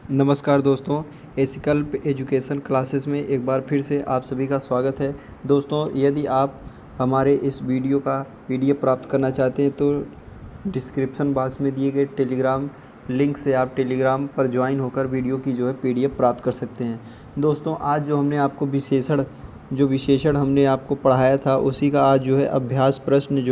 नमस्कार दोस्तों, एसिकल्प education classes में एक बार फिर से आप सभी का स्वागत है। दोस्तों, यदि आप हमारे इस वीडियो का पीडीएफ प्राप्त करना चाहते हैं तो डिस्क्रिप्शन बॉक्स में दिए गए टेलीग्राम लिंक से आप टेलीग्राम पर ज्वाइन होकर वीडियो की पीडीएफ प्राप्त कर सकते हैं। दोस्तों, आज जो हमने आपको विशेषण हमने आपको पढ़ाया था उसी का आज अभ्यास प्रश्न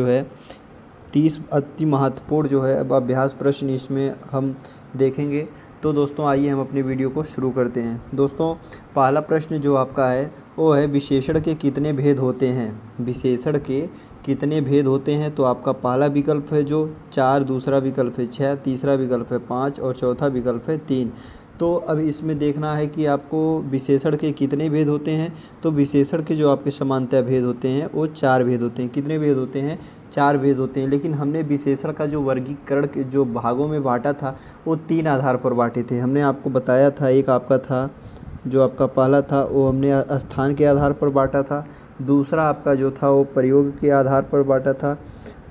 30 अति महत्वपूर्ण अब अभ्यास प्रश्न इसमें हम देखेंगे। तो दोस्तों, आइए हम अपने वीडियो को शुरू करते हैं। दोस्तों, पहला प्रश्न जो आपका है वो है विशेषण के कितने भेद होते हैं। विशेषण के कितने भेद होते हैं। तो आपका पहला विकल्प है जो 4, दूसरा विकल्प है 6, तीसरा विकल्प है 5 और चौथा विकल्प है 3। तो अब इसमें देखना है कि आपको विशेषण के कितने भेद होते हैं। तो विशेषण के जो आपके समानतः भेद होते हैं वो 4 भेद होते हैं। कितने भेद होते हैं? 4 भेद होते हैं। लेकिन हमने विशेषण का जो वर्गीकरण के जो भागों में बांटा था वो 3 आधार पर बांटे थे। हमने आपको बताया था, एक आपका था जो आपका पहला था वो हमने स्थान के आधार पर बांटा था, दूसरा आपका जो था वो प्रयोग के आधार पर बांटा था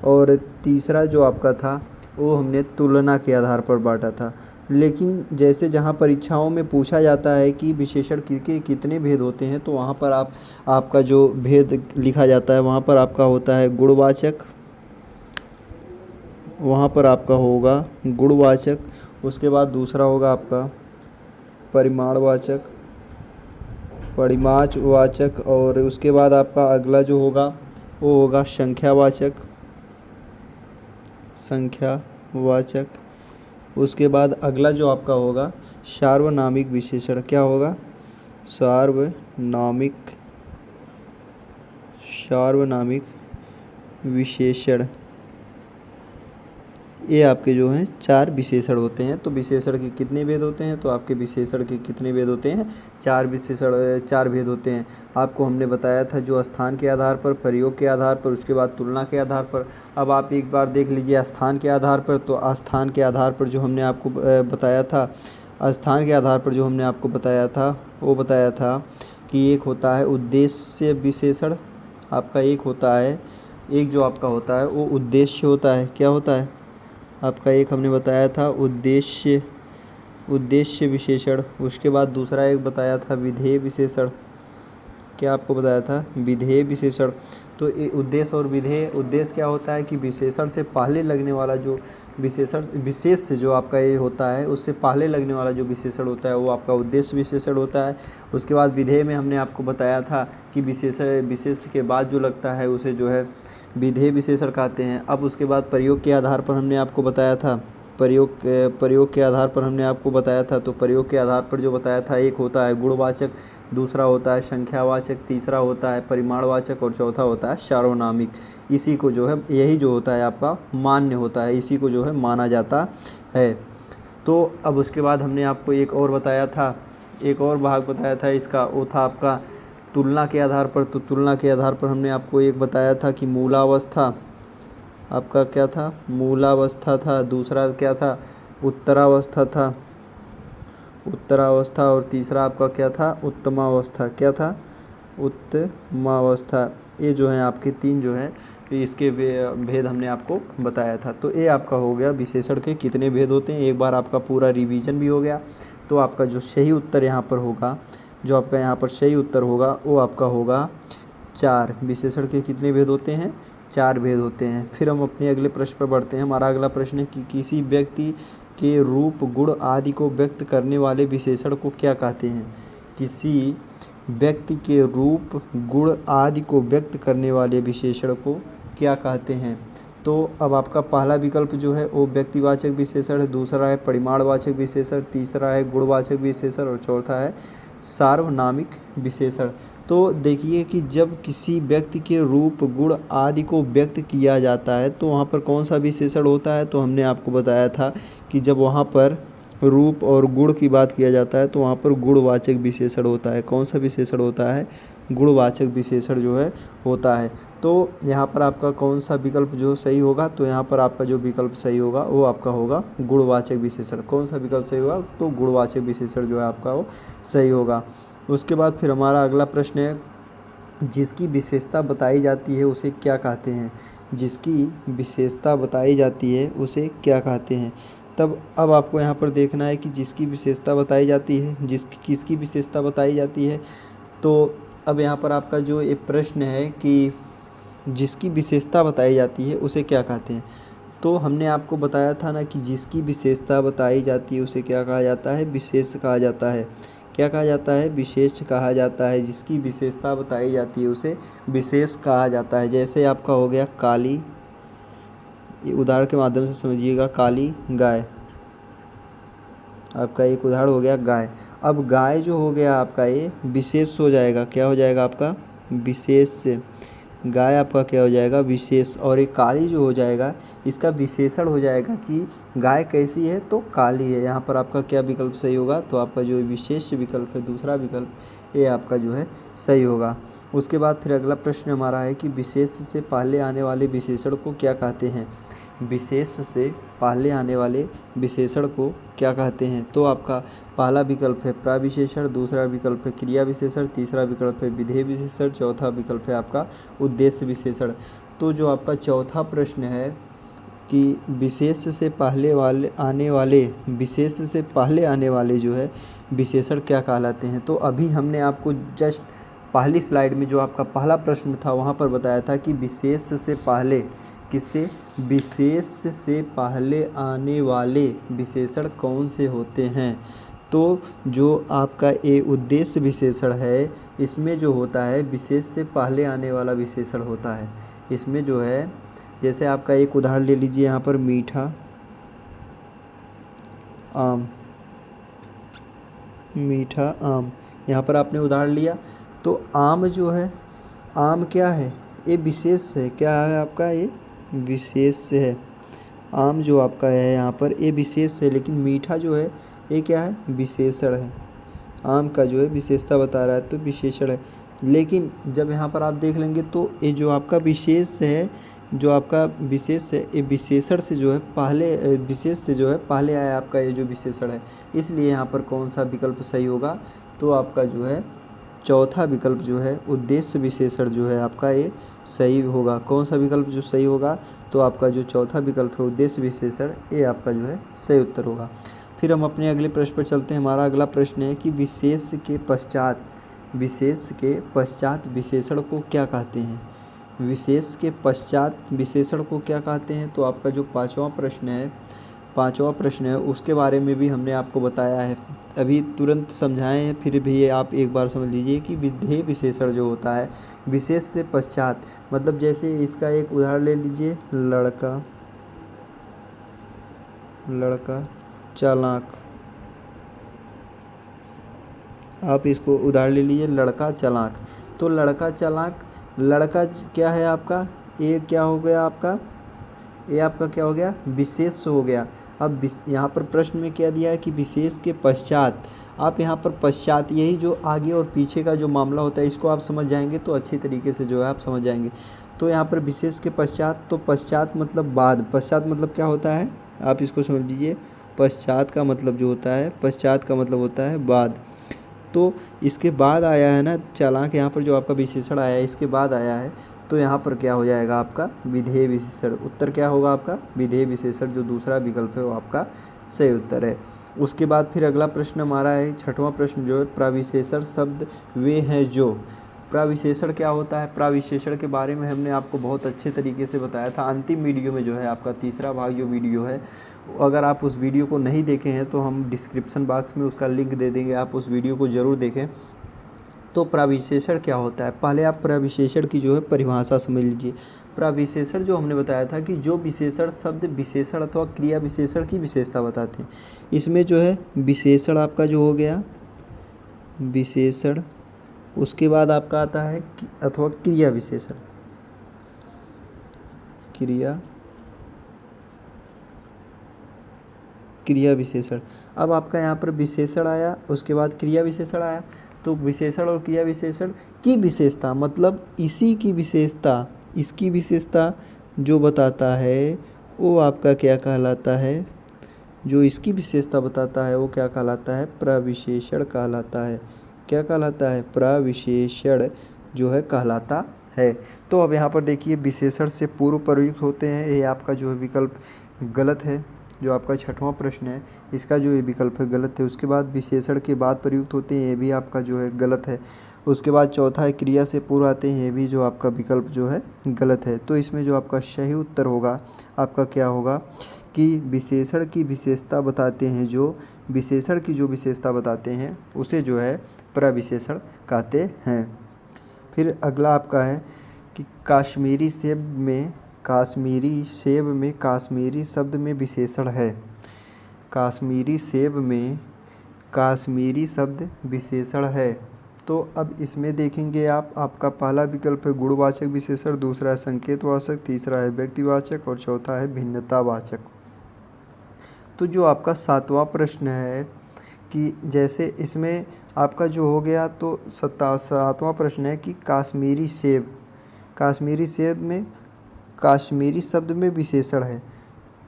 और तीसरा जो आपका था वो हमने तुलना के आधार पर बांटा था। लेकिन जैसे जहाँ परीक्षाओं में पूछा जाता है कि विशेषण के कितने भेद होते हैं तो वहाँ पर आपका जो भेद लिखा जाता है वहाँ पर आपका होता है गुणवाचक, वहाँ पर आपका होगा गुणवाचक। उसके बाद दूसरा होगा आपका परिमाणवाचक और उसके बाद आपका अगला जो होगा वो होगा संख्यावाचक। उसके बाद अगला जो आपका होगा सार्वनामिक विशेषण। क्या होगा? सार्वनामिक विशेषण। ये आपके जो हैं 4 विशेषण होते हैं। तो विशेषण के कितने भेद होते हैं? तो आपके विशेषण के कितने भेद होते हैं? 4 भेद होते हैं। आपको हमने बताया था जो स्थान के आधार पर, प्रयोग के आधार पर, उसके बाद तुलना के आधार पर। अब आप एक बार देख लीजिए स्थान के आधार पर। तो स्थान के आधार पर जो हमने आपको बताया था, स्थान के आधार पर जो हमने आपको बताया था वो बताया था कि एक होता है उद्देश्य विशेषण। आपका एक होता है, एक जो आपका होता है वो उद्देश्य होता है। क्या होता है आपका? एक हमने बताया था उद्देश्य विशेषण। उसके बाद दूसरा एक बताया था विधेय विशेषण। क्या आपको बताया था? विधेय विशेषण। तो ये उद्देश्य और विधेय, उद्देश्य क्या होता है कि विशेषण से पहले लगने वाला जो विशेष से जो आपका ये होता है उससे पहले लगने वाला जो विशेषण होता है वो आपका उद्देश्य विशेषण होता है। उसके बाद विधेय में हमने आपको बताया था कि विशेष के बाद जो लगता है उसे विधेय विशेषण कहते हैं। अब उसके बाद प्रयोग के आधार पर हमने आपको बताया था, प्रयोग के आधार पर हमने आपको बताया था। तो प्रयोग के आधार पर जो बताया था, एक होता है गुणवाचक, दूसरा होता है संख्यावाचक, तीसरा होता है परिमाणवाचक और चौथा होता है सार्वनामिक। इसी को यही जो होता है आपका मान्य होता है, इसी को माना जाता है। तो अब उसके बाद हमने आपको एक और बताया था, एक और भाग बताया था इसका, वो था आपका तुलना के आधार पर। तो तुलना के आधार पर हमने आपको एक बताया था कि मूलावस्था, आपका क्या था? मूलावस्था था। दूसरा क्या था? उत्तरावस्था और तीसरा आपका क्या था? उत्तमावस्था। क्या था? उत्तमावस्था। ये जो है आपके 3 जो है इसके भेद हमने आपको बताया था। तो ये आपका हो गया विशेषण के कितने भेद होते हैं। एक बार आपका पूरा रिवीजन भी हो गया। तो आपका जो सही उत्तर यहाँ पर होगा, जो आपका यहाँ पर सही उत्तर होगा वो आपका होगा 4। विशेषण के कितने भेद होते हैं? 4 भेद होते हैं। फिर हम अपने अगले प्रश्न पर बढ़ते हैं। हमारा अगला प्रश्न है कि किसी व्यक्ति के रूप, गुण आदि को व्यक्त करने वाले विशेषण को क्या कहते हैं। किसी व्यक्ति के रूप, गुण आदि को व्यक्त करने वाले विशेषण को क्या कहते हैं। तो अब आपका पहला विकल्प जो है वो व्यक्तिवाचक विशेषण है, दूसरा है परिमाणवाचक विशेषण, तीसरा है गुणवाचक विशेषण और चौथा है सार्वनामिक विशेषण। तो देखिए कि जब किसी व्यक्ति के रूप, गुण आदि को व्यक्त किया जाता है तो वहाँ पर कौन सा विशेषण होता है। तो हमने आपको बताया था कि जब वहाँ पर रूप और गुण की बात किया जाता है तो वहाँ पर गुणवाचक विशेषण होता है। कौन सा विशेषण होता है? गुणवाचक विशेषण होता है। तो यहाँ पर आपका कौन सा विकल्प सही होगा। तो यहाँ पर आपका जो विकल्प सही होगा वो आपका होगा गुणवाचक विशेषण। कौन सा विकल्प सही होगा? तो गुणवाचक विशेषण जो है आपका वो सही होगा। उसके बाद फिर हमारा अगला प्रश्न है, जिसकी विशेषता बताई जाती है उसे क्या कहते हैं। जिसकी विशेषता बताई जाती है उसे क्या कहते हैं। तब अब आपको यहाँ पर देखना है कि जिसकी विशेषता बताई जाती है, किसकी विशेषता बताई जाती है। तो अब यहाँ पर आपका जो ये प्रश्न है कि जिसकी विशेषता बताई जाती है उसे क्या कहते हैं। तो हमने आपको बताया था ना कि जिसकी विशेषता बताई जाती है उसे क्या कहा जाता है, विशेष कहा जाता है। क्या कहा जाता है, विशेष कहा जाता है। जिसकी विशेषता बताई जाती है उसे विशेष कहा जाता है। जैसे आपका हो गया काली, ये उदाहरण के माध्यम से समझिएगा, काली गाय, आपका एक उदाहरण हो गया गाय। अब गाय जो हो गया आपका ये विशेष हो जाएगा, क्या हो जाएगा आपका विशेष। गाय आपका क्या हो जाएगा विशेष, और एक काली जो हो जाएगा इसका विशेषण हो जाएगा कि गाय कैसी है, तो काली है। यहाँ पर आपका क्या विकल्प सही होगा, तो आपका जो विशेष विकल्प है, दूसरा विकल्प ये आपका जो है सही होगा। उसके बाद फिर अगला प्रश्न हमारा है कि विशेष से पहले आने वाले विशेषण को क्या कहते हैं। विशेष से पहले आने वाले विशेषण को क्या कहते हैं। तो आपका पहला विकल्प है प्रविशेषण, दूसरा विकल्प है क्रिया विशेषण, तीसरा विकल्प है विधेय विशेषण, चौथा विकल्प है आपका उद्देश्य विशेषण। तो जो आपका चौथा प्रश्न है कि विशेष से पहले आने वाले जो है विशेषण क्या कहलाते हैं। तो अभी हमने आपको जस्ट पहली स्लाइड में जो आपका पहला प्रश्न था वहाँ पर बताया था कि विशेष से पहले, किससे, विशेष से पहले आने वाले विशेषण कौन से होते हैं। तो जो आपका ये उद्देश्य विशेषण है इसमें जो होता है विशेष से पहले आने वाला विशेषण होता है। इसमें जो है जैसे आपका एक उदाहरण ले लीजिए यहाँ पर मीठा आम, मीठा आम, यहाँ पर आपने उदाहरण लिया। तो आम जो है, आम क्या है, ये विशेष है, क्या है आपका ये विशेष है। आम जो आपका है यहाँ पर ये विशेष है, लेकिन मीठा जो है ये क्या है विशेषण है। आम का जो है विशेषता बता रहा है तो विशेषण है। लेकिन जब यहाँ पर आप देख लेंगे तो ये जो आपका विशेष है, जो आपका विशेष है, ये विशेषण से जो है पहले, विशेष से जो है पहले आया आपका ये जो विशेषण है। इसलिए यहाँ पर कौन सा विकल्प सही होगा, तो आपका जो है चौथा विकल्प जो है उद्देश्य विशेषण जो है आपका ये सही होगा। कौन सा विकल्प जो सही होगा, तो आपका जो चौथा विकल्प है उद्देश्य विशेषण, ये आपका जो है सही उत्तर होगा। फिर हम अपने अगले प्रश्न पर चलते हैं। हमारा अगला प्रश्न है कि विशेष के पश्चात विशेषण को क्या कहते हैं। विशेष के पश्चात विशेषण को क्या कहते हैं। तो आपका जो पांचवा प्रश्न है उसके बारे में भी हमने आपको बताया है, अभी तुरंत समझाए हैं, फिर भी आप एक बार समझ लीजिए कि विधेय विशेषण जो होता है विशेष से पश्चात, मतलब जैसे इसका एक उदाहरण ले लीजिए, लड़का चालाक, आप इसको उदाहरण ले लीजिए लड़का चालाक। तो लड़का चालाक, लड़का क्या है आपका, ये क्या हो गया आपका, ये आपका क्या हो गया विशेष हो गया। अब यहाँ पर प्रश्न में क्या दिया है कि विशेष के पश्चात, आप यहाँ पर पश्चात, यही जो आगे और पीछे का जो मामला होता है इसको आप समझ जाएंगे तो अच्छी तरीके से जो है आप समझ जाएंगे। तो यहाँ पर विशेष के पश्चात, तो पश्चात मतलब बाद, पश्चात मतलब क्या होता है आप इसको समझ लीजिए, पश्चात का मतलब जो होता है, पश्चात का मतलब होता है बाद। तो इसके बाद आया है ना चालाक, यहाँ पर जो आपका विशेषण आया है इसके बाद आया है, तो यहाँ पर क्या हो जाएगा आपका विधेय विशेषण। उत्तर क्या होगा आपका विधेय विशेषण, जो दूसरा विकल्प है वो आपका सही उत्तर है। उसके बाद फिर अगला प्रश्न हमारा है छठवां प्रश्न जो है प्रविशेषण शब्द वे हैं जो। प्रविशेषण क्या होता है, प्रविशेषण के बारे में हमने आपको बहुत अच्छे तरीके से बताया था अंतिम वीडियो में, जो है आपका तीसरा भाग जो वीडियो है, अगर आप उस वीडियो को नहीं देखे हैं तो हम डिस्क्रिप्शन बॉक्स में उसका लिंक दे देंगे, आप उस वीडियो को ज़रूर देखें। तो प्रविशेषण क्या होता है, पहले आप प्रविशेषण की जो है परिभाषा समझ लीजिए। प्रविशेषण जो हमने बताया था कि जो विशेषण शब्द विशेषण अथवा क्रिया विशेषण की विशेषता बताते हैं। इसमें जो है विशेषण आपका जो हो गया विशेषण, उसके बाद आपका आता है अथवा क्रिया विशेषण, क्रिया विशेषण। अब आपका यहाँ पर विशेषण आया, उसके बाद क्रिया विशेषण आया। तो विशेषण और क्रिया विशेषण की विशेषता मतलब इसी की विशेषता, इसकी विशेषता जो बताता है वो आपका क्या कहलाता है, जो इसकी विशेषता बताता है वो क्या कहलाता है प्रविशेषण कहलाता है। क्या कहलाता है प्रविशेषण जो है कहलाता है। तो अब यहाँ पर देखिए विशेषण से पूर्व प्रयुक्त होते हैं, ये आपका जो है विकल्प गलत है। जो आपका छठवां प्रश्न है इसका जो ये विकल्प है गलत है। उसके बाद विशेषण के बाद प्रयुक्त होते हैं, ये भी आपका जो है गलत है। उसके बाद चौथा है क्रिया से पूर्व आते हैं, ये भी जो आपका विकल्प जो है गलत है। तो इसमें जो आपका सही उत्तर होगा आपका क्या होगा कि विशेषण की विशेषता बताते हैं, जो विशेषण की जो विशेषता बताते हैं उसे जो है प्रविशेषण कहते हैं। फिर अगला आपका है कि कश्मीरी शब्द में विशेषण है। कश्मीरी सेब में कश्मीरी शब्द विशेषण है। तो अब इसमें देखेंगे आपका पहला विकल्प है गुणवाचक विशेषण, दूसरा है संकेतवाचक, तीसरा है व्यक्तिवाचक और चौथा है भिन्नतावाचक। तो जो आपका सातवां प्रश्न है कि जैसे इसमें आपका जो हो गया, तो सातवां प्रश्न है कि कश्मीरी सेब में कश्मीरी शब्द में विशेषण है।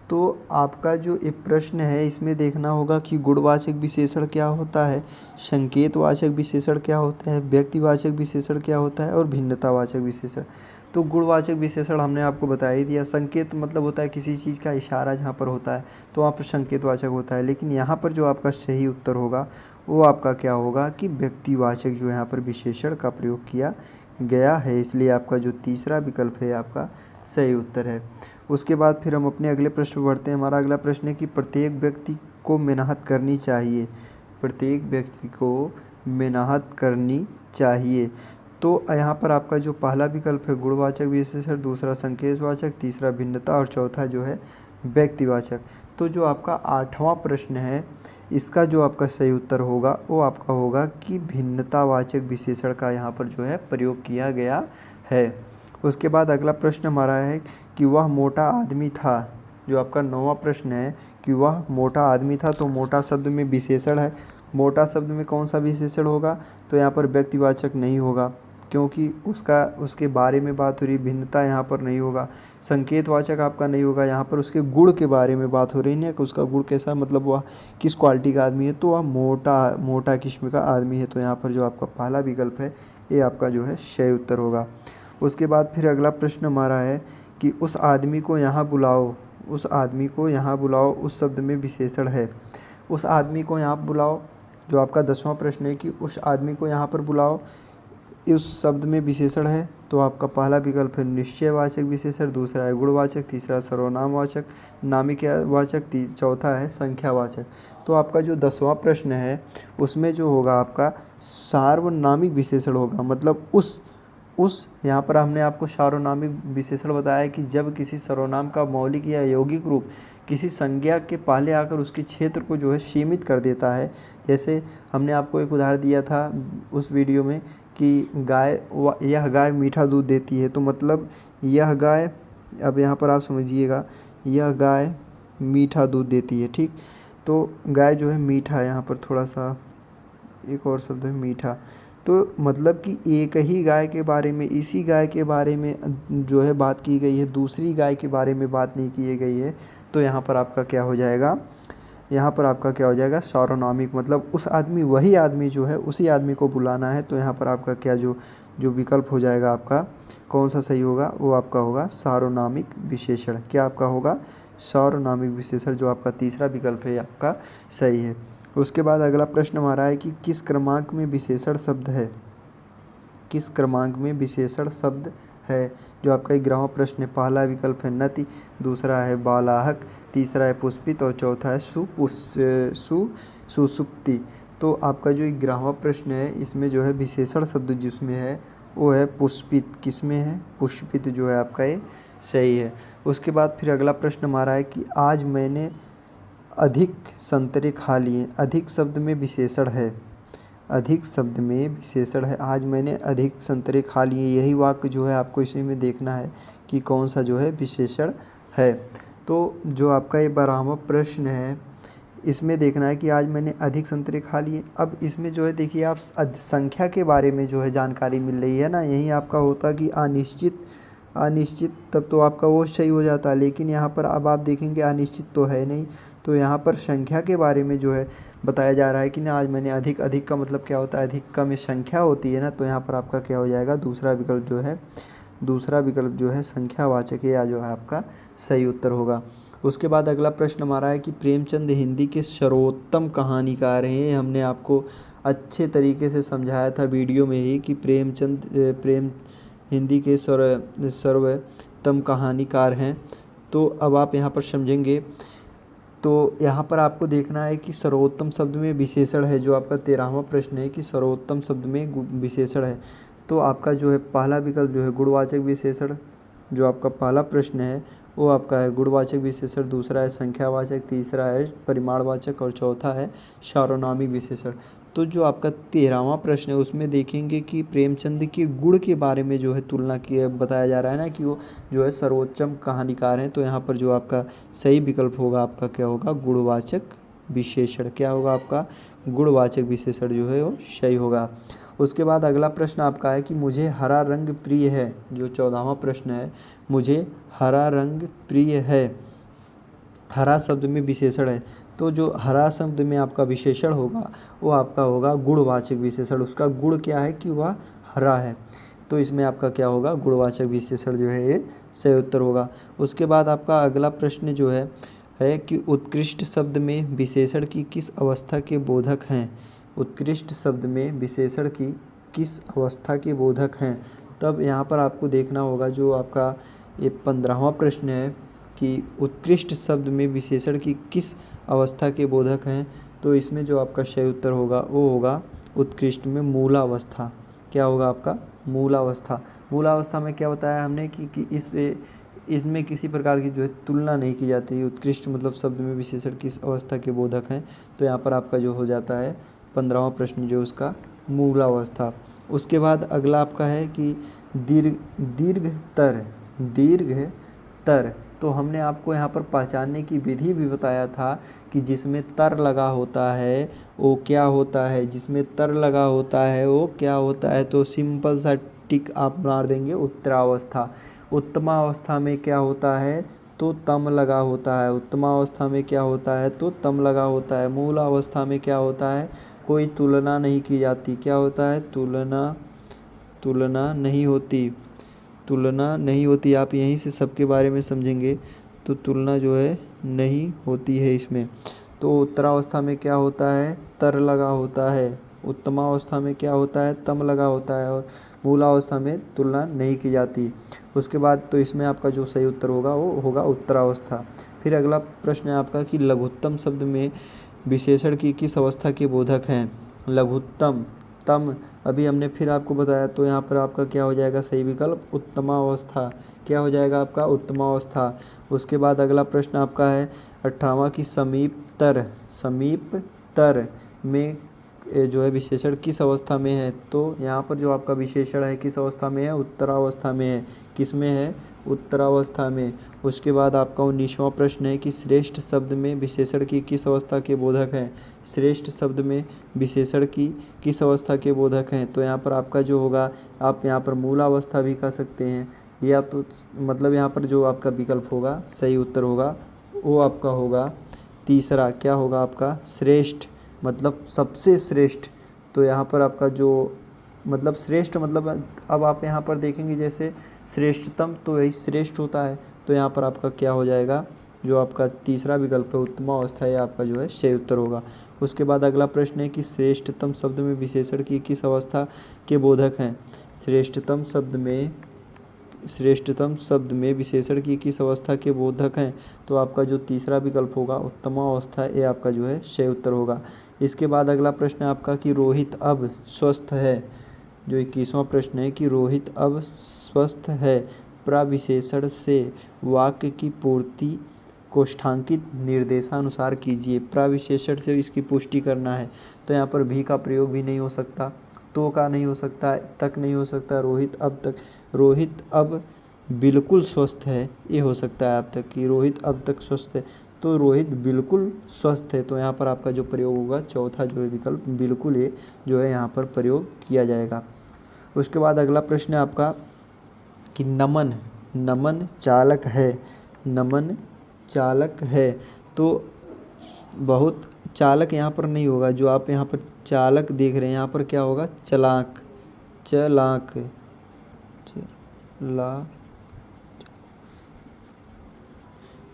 तो आपका जो ये प्रश्न है इसमें देखना होगा कि गुणवाचक विशेषण क्या होता है, संकेतवाचक विशेषण क्या होता है, व्यक्तिवाचक विशेषण क्या होता है और भिन्नतावाचक विशेषण। तो गुणवाचक विशेषण हमने आपको बता ही दिया। संकेत मतलब होता है किसी चीज़ का इशारा जहाँ पर होता है तो वहाँ पर संकेतवाचक होता है। लेकिन यहाँ पर जो आपका सही उत्तर होगा वो आपका क्या होगा कि व्यक्तिवाचक जो यहाँ पर विशेषण का प्रयोग किया गया है, इसलिए आपका जो तीसरा विकल्प है आपका सही उत्तर है। उसके बाद फिर हम अपने अगले प्रश्न पर बढ़ते हैं। हमारा अगला प्रश्न है कि प्रत्येक व्यक्ति को मेहनत करनी चाहिए। प्रत्येक व्यक्ति को मेहनत करनी चाहिए। तो यहाँ पर आपका जो पहला विकल्प है गुणवाचक विशेषण, दूसरा संकेतवाचक, तीसरा भिन्नता और चौथा जो है व्यक्तिवाचक। तो जो आपका आठवां प्रश्न है इसका जो आपका सही उत्तर होगा वो आपका होगा कि भिन्नतावाचक विशेषण का यहाँ पर जो है प्रयोग किया गया है। उसके बाद अगला प्रश्न हमारा है कि वह मोटा आदमी था। जो आपका नौवां प्रश्न है कि वह मोटा आदमी था, तो मोटा शब्द में विशेषण है। मोटा शब्द में कौन सा विशेषण होगा, तो यहाँ पर व्यक्तिवाचक नहीं होगा क्योंकि उसके बारे में बात हो रही। भिन्नता यहाँ पर नहीं होगा। संकेतवाचक आपका नहीं होगा, यहाँ पर उसके गुण के बारे में बात हो रही है कि उसका गुण कैसा, मतलब वह किस क्वालिटी का आदमी है, तो वह मोटा किस्म का आदमी है। तो यहाँ पर जो आपका पहला विकल्प है ये आपका जो है सही उत्तर होगा। उसके बाद फिर अगला प्रश्न हमारा है कि उस आदमी को यहाँ बुलाओ। उस आदमी को यहाँ बुलाओ उस शब्द में विशेषण है। उस आदमी को यहाँ बुलाओ जो आपका 10वां प्रश्न है कि उस आदमी को यहाँ पर बुलाओ उस शब्द में विशेषण है। तो आपका पहला विकल्प है निश्चयवाचक विशेषण, दूसरा है गुणवाचक, तीसरा सर्वनामवाचक, नामिकवाचक, चौथा है संख्यावाचक। तो आपका जो 10वां प्रश्न है उसमें जो होगा आपका सार्वनामिक विशेषण होगा। मतलब उस यहाँ पर हमने आपको सार्वनामिक विशेषण बताया कि जब किसी सर्वनाम का मौलिक या यौगिक रूप किसी संज्ञा के पहले आकर उसके क्षेत्र को जो है सीमित कर देता है। जैसे हमने आपको एक उदाहरण दिया था उस वीडियो में कि यह गाय मीठा दूध देती है। तो मतलब यह गाय, अब यहाँ पर आप समझिएगा, यह गाय मीठा दूध देती है, ठीक। तो गाय जो है मीठा है, यहाँ पर थोड़ा सा एक और शब्द है मीठा। तो मतलब कि एक ही गाय के बारे में, इसी गाय के बारे में जो है बात की गई है, दूसरी गाय के बारे में बात नहीं की गई है। तो यहाँ पर आपका क्या हो जाएगा, यहाँ पर आपका क्या हो जाएगा सार्वनामिक। मतलब उस आदमी, वही आदमी जो है उसी आदमी को बुलाना है। तो यहाँ पर आपका क्या जो विकल्प हो जाएगा आपका कौन सा सही होगा, वो आपका होगा सार्वनामिक विशेषण। क्या आपका होगा सार्वनामिक विशेषण, जो आपका तीसरा विकल्प है आपका सही है। उसके बाद अगला प्रश्न हमारा है कि किस क्रमांक में विशेषण शब्द है। किस क्रमांक में विशेषण शब्द है, जो आपका 11वां प्रश्न है। पहला विकल्प है नति, दूसरा है बालाहक, तीसरा है पुष्पित और चौथा है सुसुप्ति। तो आपका जो 11वां प्रश्न है इसमें जो है विशेषण शब्द जिसमें है वो है पुष्पित। किस में है, पुष्पित जो है आपका ये सही है। उसके बाद फिर अगला प्रश्न हमारा है कि आज मैंने अधिक संतरे खा लिए। अधिक शब्द में विशेषण है, अधिक शब्द में विशेषण है। आज मैंने अधिक संतरे खा लिए, यही वाक्य जो है आपको इसी में देखना है कि कौन सा जो है विशेषण है। तो जो आपका ये 12वां प्रश्न है इसमें देखना है कि आज मैंने अधिक संतरे खा लिए। अब इसमें जो है देखिए आप संख्या के बारे में जो है जानकारी मिल रही है ना, यही आपका होता कि अनिश्चित तब तो आपका वो सही हो जाता। लेकिन यहाँ पर अब आप देखेंगे अनिश्चित तो है नहीं, तो यहाँ पर संख्या के बारे में जो है बताया जा रहा है कि ना आज मैंने अधिक का मतलब क्या होता है, अधिक का में संख्या होती है ना। तो यहाँ पर आपका क्या हो जाएगा दूसरा विकल्प जो है संख्यावाचक है, या जो है आपका सही उत्तर होगा। उसके बाद अगला प्रश्न हमारा है कि प्रेमचंद हिंदी के सर्वोत्तम कहानीकार हैं। हमने आपको अच्छे तरीके से समझाया था वीडियो में ही कि प्रेम हिंदी के सर्वोत्तम कहानीकार हैं। तो अब आप यहाँ पर समझेंगे। तो यहाँ पर आपको देखना है कि सर्वोत्तम शब्द में विशेषण है। जो आपका 13वां प्रश्न है कि सर्वोत्तम शब्द में विशेषण है, तो आपका जो है पहला विकल्प जो है गुणवाचक विशेषण, जो आपका पहला प्रश्न है वो आपका है गुणवाचक विशेषण, दूसरा है संख्यावाचक, तीसरा है परिमाणवाचक और चौथा है सार्वनामिक विशेषण। तो जो आपका 13वां प्रश्न है उसमें देखेंगे कि प्रेमचंद के गुण के बारे में जो है तुलना की बताया जा रहा है ना कि वो जो है सर्वोत्तम कहानीकार हैं। तो यहाँ पर जो आपका सही विकल्प होगा आपका क्या होगा, गुणवाचक विशेषण। क्या होगा आपका, गुणवाचक विशेषण जो है वो सही होगा। उसके बाद अगला प्रश्न आपका है कि मुझे हरा रंग प्रिय है। जो 14वां प्रश्न है, मुझे हरा रंग प्रिय है, हरा शब्द में विशेषण है। तो जो हरा शब्द में आपका विशेषण होगा वो आपका होगा गुणवाचक विशेषण। उसका गुण क्या है कि वह हरा है। तो इसमें आपका क्या होगा, गुणवाचक विशेषण जो है ये सही उत्तर होगा। उसके बाद आपका अगला प्रश्न जो है कि उत्कृष्ट शब्द में विशेषण की किस अवस्था के बोधक हैं। उत्कृष्ट शब्द में विशेषण की किस अवस्था के बोधक हैं। तब यहाँ पर आपको देखना होगा जो आपका ये 15वां प्रश्न है कि उत्कृष्ट शब्द में विशेषण की किस अवस्था के बोधक हैं। तो इसमें जो आपका सही उत्तर होगा वो होगा उत्कृष्ट में मूलावस्था। क्या होगा आपका, मूलावस्था। मूलावस्था में क्या बताया हमने कि इसमें किसी प्रकार की जो है तुलना नहीं की जाती। उत्कृष्ट मतलब शब्द में विशेषण किस अवस्था के बोधक हैं। तो यहाँ पर आपका जो हो जाता है 15वां प्रश्न जो उसका मूलावस्था। उसके बाद अगला आपका है कि दीर्घतर। तो हमने आपको यहाँ पर पहचानने की विधि भी बताया था कि जिसमें तर लगा होता है वो क्या होता है, जिसमें तर लगा होता है वो क्या होता है। तो सिंपल सा टिक आप मार देंगे, उत्तरावस्था। उत्तमावस्था में क्या होता है, तो तम लगा होता है। उत्तमावस्था में क्या होता है, तो तम लगा होता है। मूलावस्था में क्या होता है, कोई तुलना नहीं की जाती। क्या होता है, तुलना नहीं होती, तुलना नहीं होती। आप यहीं से सबके बारे में समझेंगे। तो तुलना जो है नहीं होती है इसमें। तो उत्तरावस्था में क्या होता है, तर लगा होता है। उत्तमावस्था में क्या होता है, तम लगा होता है। और मूलावस्था में तुलना नहीं की जाती। उसके बाद तो इसमें आपका जो सही उत्तर होगा वो होगा उत्तरावस्था। फिर अगला प्रश्न है आपका कि लघुत्तम शब्द में विशेषण की किस अवस्था के बोधक हैं। लघुत्तम, तम अभी हमने फिर आपको बताया। तो यहाँ पर आपका क्या हो जाएगा सही विकल्प, उत्तमावस्था। क्या हो जाएगा आपका, उत्तमावस्था। उसके बाद अगला प्रश्न आपका है 18वां की समीपतर में जो है विशेषण किस अवस्था में है। तो यहाँ पर जो आपका विशेषण है किस अवस्था में है, उत्तरावस्था में है। किस में है, उत्तरावस्था में। उसके बाद आपका 19वां प्रश्न है कि श्रेष्ठ शब्द में विशेषण की किस अवस्था के बोधक हैं। श्रेष्ठ शब्द में विशेषण की किस अवस्था के बोधक हैं। तो यहाँ पर आपका जो होगा, आप यहाँ पर मूलावस्था भी कह सकते हैं, या तो मतलब यहाँ पर जो आपका विकल्प होगा सही उत्तर होगा वो आपका होगा तीसरा। क्या होगा आपका, श्रेष्ठ मतलब सबसे श्रेष्ठ। तो यहाँ पर आपका जो मतलब श्रेष्ठ मतलब अब आप यहाँ पर देखेंगे जैसे श्रेष्ठतम तो यही श्रेष्ठ होता है। तो यहाँ पर आपका क्या हो जाएगा, जो आपका तीसरा विकल्प है उत्तमावस्था, ये आपका जो है सही उत्तर होगा। उसके बाद अगला प्रश्न है कि श्रेष्ठतम शब्द में विशेषण की किस अवस्था के बोधक हैं। श्रेष्ठतम शब्द में विशेषण की किस अवस्था के बोधक हैं। तो आपका जो तीसरा विकल्प होगा उत्तमावस्था, ये आपका जो है सही उत्तर होगा। इसके बाद अगला प्रश्न है आपका कि रोहित अब स्वस्थ है। जो 21वां प्रश्न है कि रोहित अब स्वस्थ है, प्रविशेषण से वाक्य की पूर्ति कोष्ठांकित निर्देशानुसार कीजिए। प्रविशेषण से इसकी पुष्टि करना है। तो यहाँ पर भी का प्रयोग भी नहीं हो सकता, तो का नहीं हो सकता, तक नहीं हो सकता। रोहित अब बिल्कुल स्वस्थ है, ये हो सकता है आप तक कि रोहित अब तक स्वस्थ है। तो रोहित बिल्कुल स्वस्थ है। तो यहाँ पर आपका जो प्रयोग होगा चौथा जो है विकल्प बिल्कुल, ये जो है यहाँ पर प्रयोग किया जाएगा। उसके बाद अगला प्रश्न है आपका कि नमन चालक है। नमन चालक है, तो बहुत चालक यहाँ पर नहीं होगा। जो आप यहाँ पर चालक देख रहे हैं यहाँ पर क्या होगा, चलाक।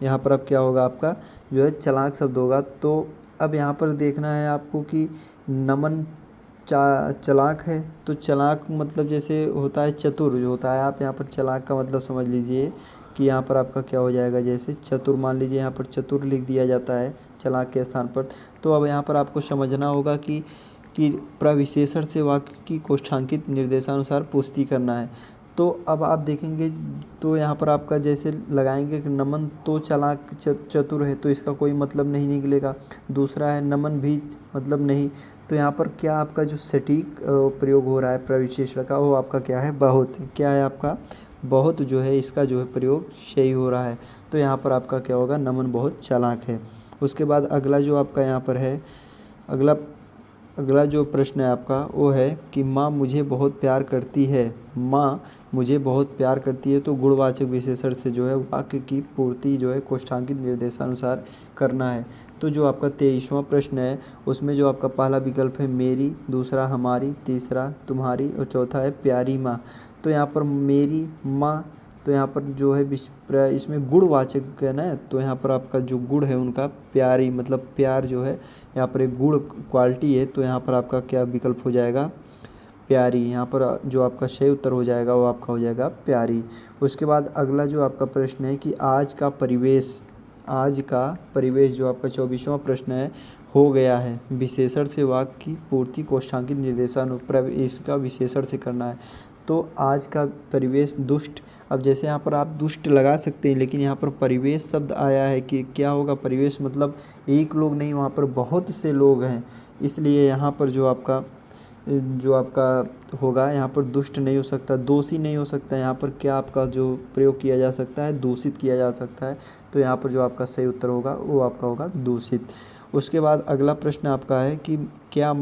यहाँ पर अब क्या होगा, आपका जो है चलाक शब्द होगा। तो अब यहाँ पर देखना है आपको कि नमन चलाक है, तो चलाक मतलब जैसे होता है चतुर जो होता है, आप यहाँ पर चलाक का मतलब समझ लीजिए कि यहाँ पर आपका क्या हो जाएगा, जैसे चतुर मान लीजिए यहाँ पर चतुर लिख दिया जाता है चलाक के स्थान पर। तो अब यहाँ पर आपको समझना होगा कि प्रविशेषण से वाक्य की कोष्ठांकित निर्देशानुसार पुष्टि करना है। तो अब आप देखेंगे तो यहाँ पर आपका जैसे लगाएंगे कि नमन तो चालाक चतुर है, तो इसका कोई मतलब नहीं निकलेगा। दूसरा है नमन भी मतलब नहीं, तो यहाँ पर क्या आपका जो सटीक प्रयोग हो रहा है प्रविशेषण का, वो आपका क्या है, बहुत। क्या है आपका, बहुत जो है इसका जो है प्रयोग सही हो रहा है। तो यहाँ पर आपका क्या होगा, नमन बहुत चालाक है। उसके बाद अगला जो आपका यहाँ पर है, अगला जो प्रश्न है आपका वो है कि माँ मुझे बहुत प्यार करती है। माँ मुझे बहुत प्यार करती है, तो गुणवाचक विशेषण से जो है वाक्य की पूर्ति जो है कोष्ठांकित निर्देशानुसार करना है। तो जो आपका 23वां प्रश्न है उसमें जो आपका पहला विकल्प है मेरी, दूसरा हमारी, तीसरा तुम्हारी और चौथा है प्यारी माँ। तो यहाँ पर मेरी माँ, तो यहाँ पर जो है इसमें गुणवाचक है ना, तो यहाँ पर आपका जो गुण है उनका प्यारी मतलब प्यार जो है यहाँ पर एक गुण क्वालिटी है, तो यहाँ पर आपका क्या विकल्प हो जाएगा, प्यारी। यहाँ पर जो आपका सही उत्तर हो जाएगा वो आपका हो जाएगा प्यारी। उसके बाद अगला जो आपका प्रश्न है कि आज का परिवेश जो आपका 24वां प्रश्न है, हो गया है। विशेषण से वाक्य की पूर्ति कोष्ठांकित निर्देशानुसार इसका विशेषण से करना है। तो आज का परिवेश दुष्ट, अब जैसे यहाँ पर आप दुष्ट लगा सकते हैं, लेकिन यहाँ पर परिवेश शब्द आया है कि क्या होगा, परिवेश मतलब एक लोग नहीं, वहाँ पर बहुत से लोग हैं, इसलिए यहाँ पर जो आपका होगा यहाँ पर दुष्ट नहीं हो सकता, दोषी नहीं हो सकता। यहाँ पर क्या आपका जो प्रयोग किया जा सकता है, दूषित किया जा सकता है। तो यहाँ पर जो आपका सही उत्तर होगा वो आपका होगा दूषित। उसके बाद अगला प्रश्न आपका है कि क्या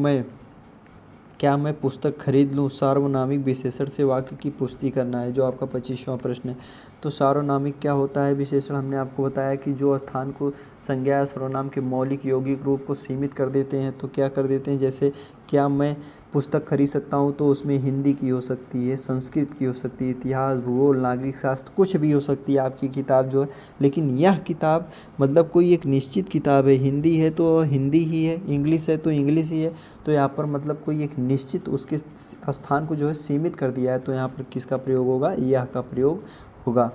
मैं पुस्तक खरीद लूँ। सार्वनामिक विशेषण से वाक्य की पुष्टि करना है, जो आपका 25वां प्रश्न है। तो सार्वनामिक क्या होता है विशेषण, हमने आपको बताया कि जो स्थान को संज्ञा या सर्वनाम के मौलिक यौगिक रूप को सीमित कर देते हैं। तो क्या कर देते हैं, जैसे क्या मैं पुस्तक खरीद सकता हूँ, तो उसमें हिंदी की हो सकती है, संस्कृत की हो सकती है, इतिहास, भूगोल, नागरिक शास्त्र, कुछ भी हो सकती है आपकी किताब जो है। लेकिन यह किताब मतलब कोई एक निश्चित किताब है, हिंदी है तो हिंदी ही है, इंग्लिश है तो इंग्लिश ही है। तो यहाँ पर मतलब कोई एक निश्चित उसके स्थान को जो है सीमित कर दिया है, तो यहाँ पर किसका प्रयोग होगा, यह का प्रयोग होगा।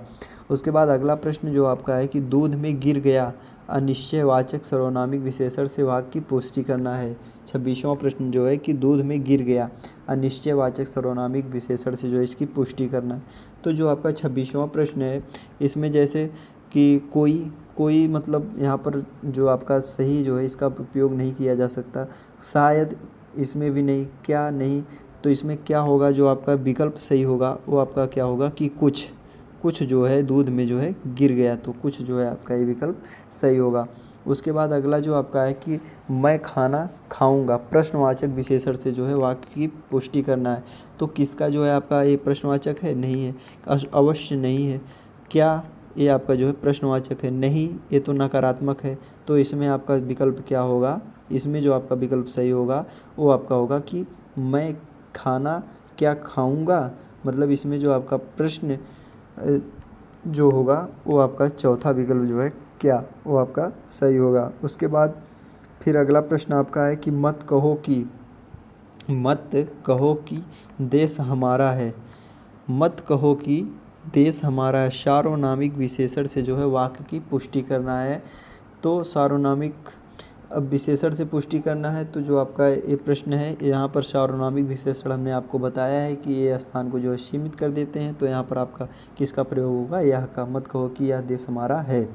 उसके बाद अगला प्रश्न जो आपका है कि दूध में गिर गया, अनिश्चयवाचक सर्वनामिक विशेषण से वाक्य की पुष्टि करना है। 26वां प्रश्न जो है कि दूध में गिर गया, अनिश्चयवाचक सर्वनामिक विशेषण से जो है इसकी पुष्टि करना है। तो जो आपका 26वां प्रश्न है इसमें जैसे कि कोई मतलब यहाँ पर जो आपका सही जो है इसका उपयोग नहीं किया जा सकता, शायद इसमें भी नहीं, क्या नहीं, तो इसमें क्या होगा, जो आपका विकल्प सही होगा वो आपका क्या होगा कि कुछ जो है दूध में जो है गिर गया, तो कुछ जो है आपका ये विकल्प सही होगा। उसके बाद अगला जो आपका है कि मैं खाना खाऊंगा, प्रश्नवाचक विशेषण से जो है वाक्य की पुष्टि करना है। तो किसका जो है आपका ये प्रश्नवाचक है, नहीं है, अवश्य नहीं है। क्या ये आपका जो है प्रश्नवाचक है, नहीं, ये तो नकारात्मक है। तो इसमें आपका विकल्प क्या होगा, इसमें जो आपका विकल्प सही होगा वो आपका होगा कि मैं खाना क्या खाऊंगा, मतलब इसमें जो आपका प्रश्न जो होगा वो आपका चौथा विकल्प जो है क्या, वो आपका सही होगा। उसके बाद फिर अगला प्रश्न आपका है कि मत कहो कि देश हमारा है। मत कहो कि देश हमारा है, सार्वनामिक विशेषण से जो है वाक्य की पुष्टि करना है। तो सार्वनामिक अब विशेषण से पुष्टि करना है, तो जो आपका ये प्रश्न है यहाँ पर सार्वनामिक विशेषण हमने आपको बताया है कि ये स्थान को जो है सीमित कर देते हैं। तो यहाँ पर आपका किसका प्रयोग होगा, यह का, मत कहो कि यह देश हमारा है।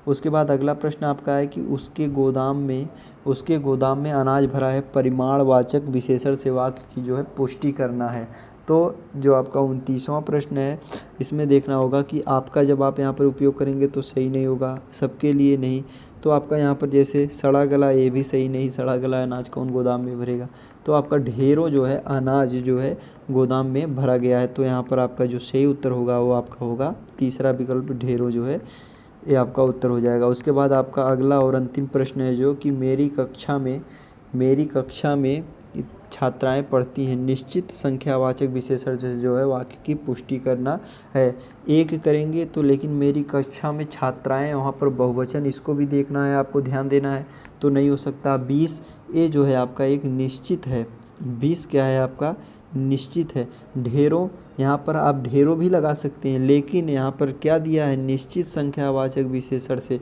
उसके बाद अगला प्रश्न आपका है कि उसके गोदाम में अनाज भरा है, परिमाणवाचक विशेषण से वाक्य की जो है पुष्टि करना है। तो जो आपका 29वां प्रश्न है इसमें देखना होगा कि आपका जब आप यहाँ पर उपयोग करेंगे तो सही नहीं होगा, सबके लिए नहीं। तो आपका यहाँ पर जैसे सड़ा गला, ये भी सही नहीं, सड़ा गला अनाज कौन गोदाम में भरेगा। तो आपका ढेरों जो है अनाज जो है गोदाम में भरा गया है। तो यहाँ पर आपका जो सही उत्तर होगा वो आपका होगा तीसरा विकल्प, ढेरों जो है ये आपका उत्तर हो जाएगा। उसके बाद आपका अगला और अंतिम प्रश्न है जो कि मेरी कक्षा में छात्राएं पढ़ती हैं। निश्चित संख्यावाचक विशेषण जो है वाक्य की पुष्टि करना है। एक करेंगे तो लेकिन मेरी कक्षा में छात्राएं, वहाँ पर बहुवचन, इसको भी देखना है, आपको ध्यान देना है, तो नहीं हो सकता। 20 ये जो है आपका एक निश्चित है। 20 क्या है आपका निश्चित है। ढेरों, यहाँ पर आप ढेरों भी लगा सकते हैं, लेकिन यहाँ पर क्या दिया है निश्चित संख्यावाचक विशेषण से,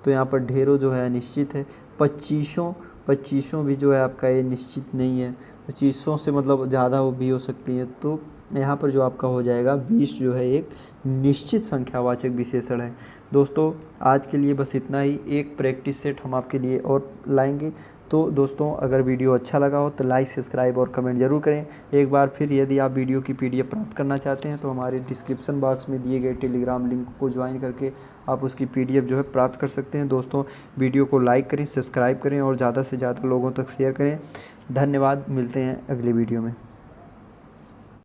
तो यहाँ पर ढेरों जो है निश्चित है। 2500 भी जो है आपका ये निश्चित नहीं है। 2500 से मतलब ज़्यादा वो भी हो सकती है, तो यहाँ पर जो आपका हो जाएगा 20 जो है एक निश्चित संख्यावाचक विशेषण है। दोस्तों आज के लिए बस इतना ही। एक प्रैक्टिस सेट हम आपके लिए और लाएंगे। तो दोस्तों अगर वीडियो अच्छा लगा हो तो लाइक, सब्सक्राइब और कमेंट ज़रूर करें। एक बार फिर यदि आप वीडियो की PDF प्राप्त करना चाहते हैं तो हमारे डिस्क्रिप्शन बॉक्स में दिए गए टेलीग्राम लिंक को ज्वाइन करके आप उसकी PDF जो है प्राप्त कर सकते हैं। दोस्तों वीडियो को लाइक करें, सब्सक्राइब करें और ज़्यादा से ज़्यादा लोगों तक शेयर करें। धन्यवाद। मिलते हैं अगली वीडियो में।